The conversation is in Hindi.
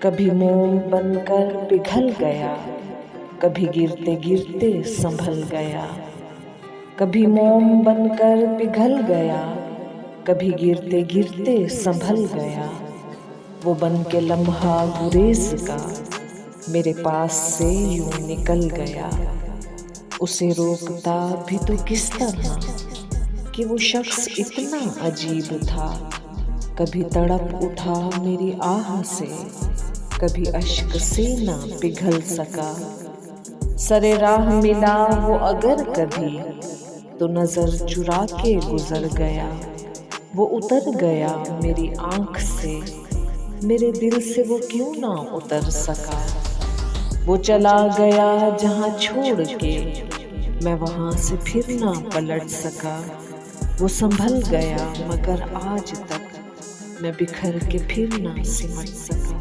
कभी मोम बनकर पिघल गया, कभी गिरते गिरते संभल गया। कभी मोम बनकर पिघल गया, कभी गिरते गिरते संभल गया। वो बन के लम्हा गुरेज का मेरे पास से यूं निकल गया। उसे रोकता भी तो किस तरह कि वो शख्स इतना अजीब था। कभी तड़प उठा मेरी आह से, कभी अश्क से ना पिघल सका। सरे राह मिला वो अगर कभी, तो नजर चुरा के गुजर गया। वो उतर गया मेरी आंख से, मेरे दिल से वो क्यों ना उतर सका। वो चला गया जहां छोड़ के, मैं वहां से फिर ना पलट सका। वो संभल गया मगर आज तक मैं बिखर के फिर ना सिमट सका।